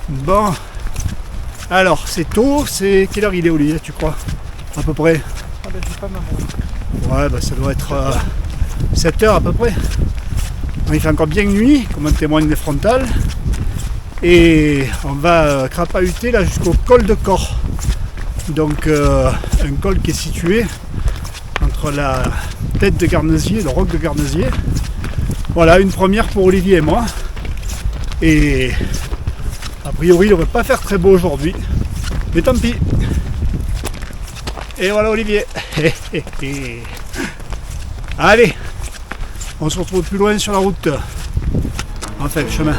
Bon, alors c'est tôt, c'est quelle heure il est Olivier, tu crois? À peu près? Ah ben j'ai pas ma montre. Ouais, bah, ça doit être 7 heures à peu près. Il fait encore bien nuit, comme en témoignent les frontales. Et on va crapahuter là jusqu'au col de Cor. Donc un col qui est situé entre la tête de Garnesier et le roc de Garnesier. Voilà, une première pour Olivier et moi. Et a priori, il ne devrait pas faire très beau aujourd'hui. Mais tant pis. Et voilà Olivier. Allez, on se retrouve plus loin sur la route. Enfin, le chemin.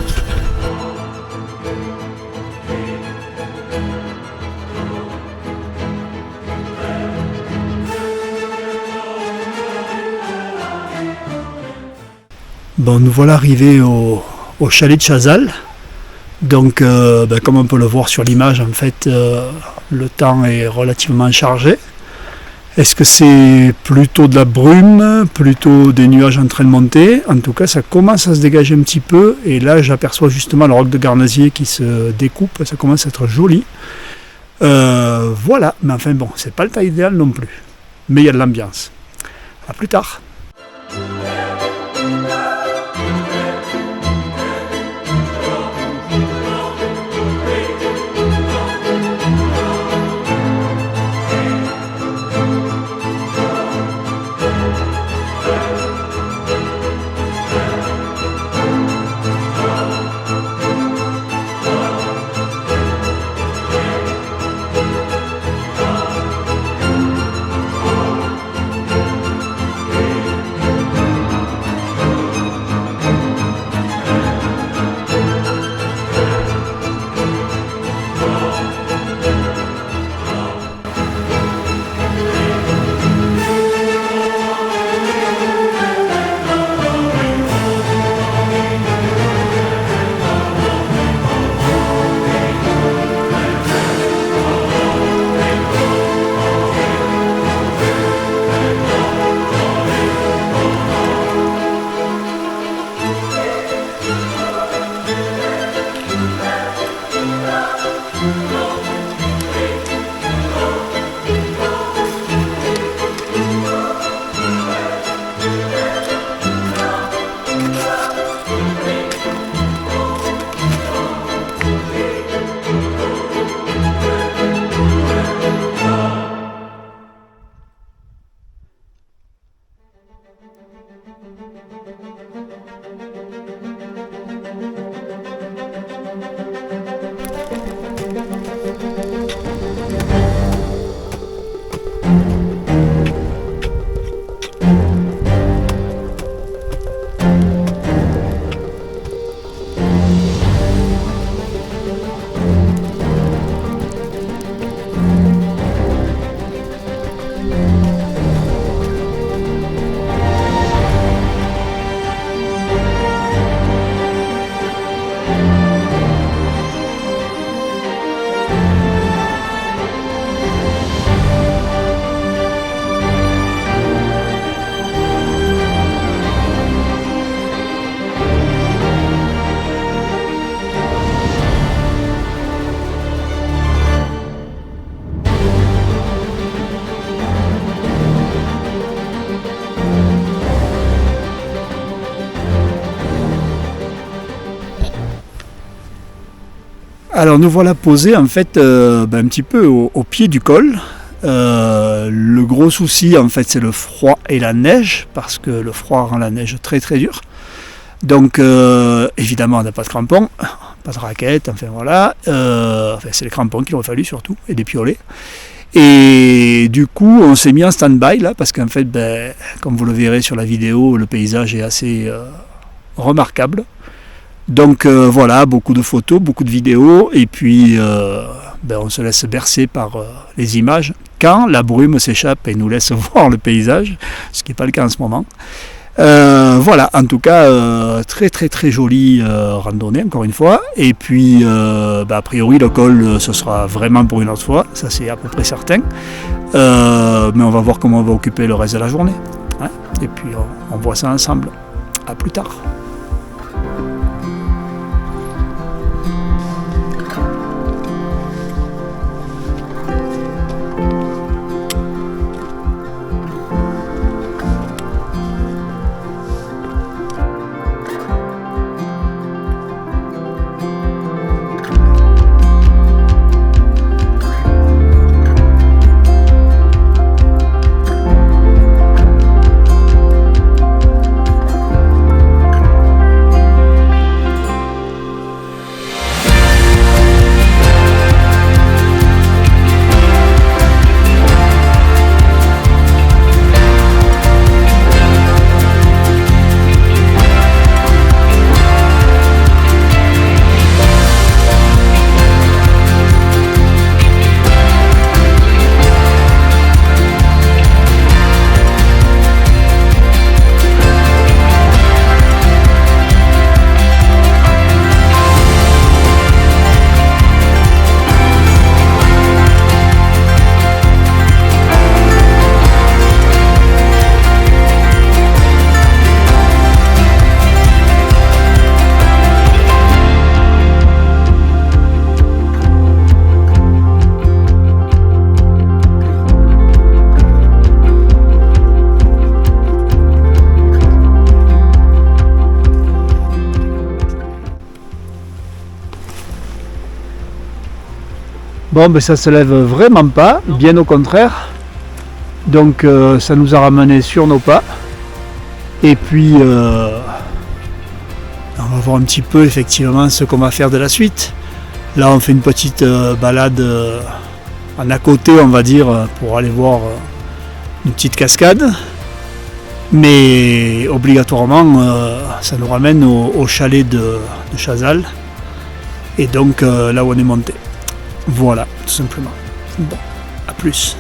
Bon, nous voilà arrivés au chalet de Chazal. Donc, comme on peut le voir sur l'image, en fait, le temps est relativement chargé. Est-ce que c'est plutôt de la brume, plutôt des nuages en train de monter? En tout cas, ça commence à se dégager un petit peu. Et là, j'aperçois justement le roc de Garnesier qui se découpe. Ça commence à être joli. Voilà, mais enfin bon, c'est pas le temps idéal non plus. Mais il y a de l'ambiance. À plus tard. Alors nous voilà posés en fait un petit peu au pied du col. Le gros souci en fait c'est le froid et la neige, parce que le froid rend la neige très très dure. Donc évidemment on n'a pas de crampons, pas de raquettes, enfin voilà. C'est les crampons qu'il aurait fallu surtout, et des piolets. Et du coup on s'est mis en stand-by là, parce qu'en fait comme vous le verrez sur la vidéo, le paysage est assez remarquable. Donc voilà, beaucoup de photos, beaucoup de vidéos, et puis on se laisse bercer par les images quand la brume s'échappe et nous laisse voir le paysage, ce qui n'est pas le cas en ce moment. Voilà, en tout cas, très très très jolie randonnée encore une fois, et puis a priori le col ce sera vraiment pour une autre fois, ça c'est à peu près certain, mais on va voir comment on va occuper le reste de la journée, hein, et puis on voit ça ensemble. À plus tard. Bon, ben ça se lève vraiment pas, bien au contraire. Donc ça nous a ramené sur nos pas. Et puis on va voir un petit peu effectivement ce qu'on va faire de la suite. Là on fait une petite balade en à côté, on va dire, pour aller voir une petite cascade. Mais obligatoirement ça nous ramène au chalet de Chazal. Et donc là où on est monté. Voilà, tout simplement. Bon, à plus.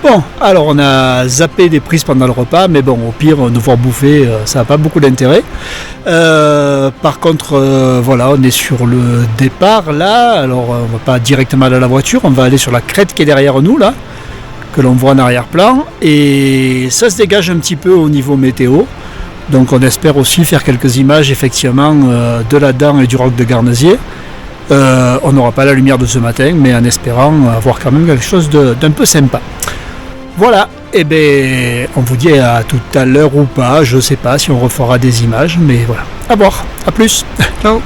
Bon, alors on a zappé des prises pendant le repas, mais bon, au pire, nous voir bouffer, ça n'a pas beaucoup d'intérêt. Par contre, voilà, on est sur le départ là. Alors, on va pas directement aller à la voiture, on va aller sur la crête qui est derrière nous là, que l'on voit en arrière-plan, et ça se dégage un petit peu au niveau météo. Donc, on espère aussi faire quelques images effectivement de la Dent et du roc de Garnesier. On n'aura pas la lumière de ce matin, mais en espérant avoir quand même quelque chose d'un peu sympa. Voilà, et bien on vous dit à tout à l'heure ou pas, je sais pas si on refera des images, mais voilà, à voir, à plus, ciao.